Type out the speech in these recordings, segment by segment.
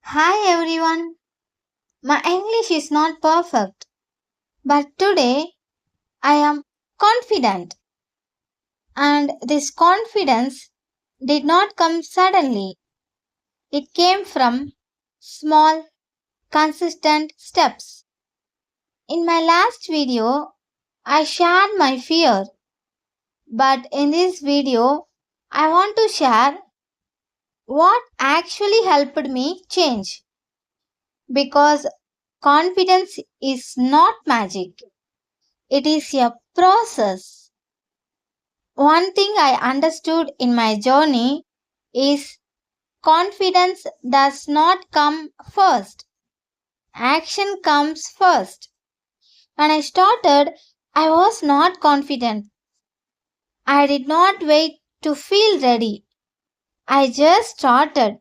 Hi everyone. My English is not perfect, but today I am confident. And this confidence did not come suddenly. It came from small, consistent steps. In my last video, I shared my fear, but in this video, I want to share what actually helped me change. Because confidence is not magic. It is a process. One thing I understood in my journey is confidence does not come first. Action comes first. When I started, I was not confident. I did not wait to feel ready. I just started.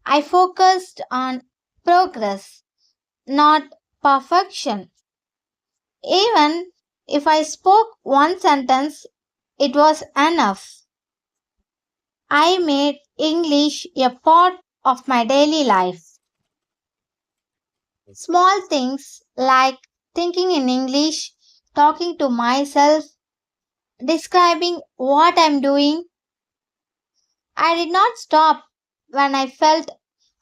I focused on progress, not perfection. Even if I spoke one sentence, it was enough. I made English a part of my daily life. Small things like thinking in English, talking to myself, describing what I'm doing. I did not stop when I felt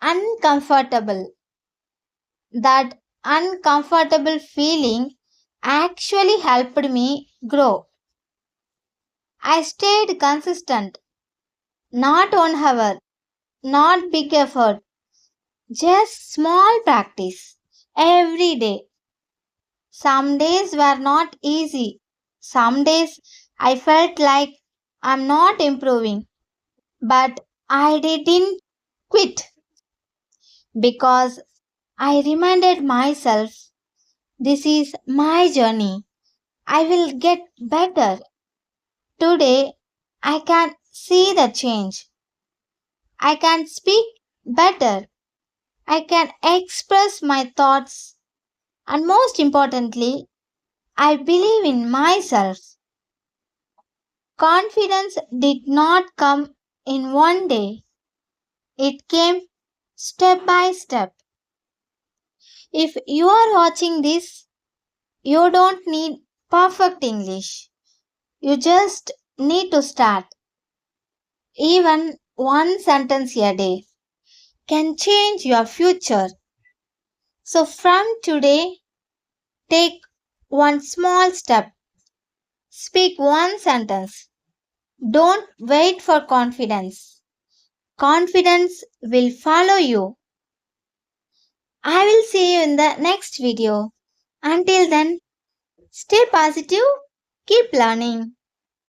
uncomfortable. That uncomfortable feeling actually helped me grow. I stayed consistent, not 1 hour, not big effort, just small practice every day. Some days were not easy. Some days I felt like I'm not improving. But I didn't quit because I reminded myself this is my journey. I will get better. Today I can see the change. I can speak better. I can express my thoughts. And most importantly, I believe in myself. Confidence did not come in one day, it came step by step. If you are watching this, you don't need perfect English. You just need to start. Even one sentence a day can change your future. So, from today, take one small step. Speak one sentence. Don't wait for confidence. Confidence will follow you. I will see you in the next video. Until then, stay positive, keep learning.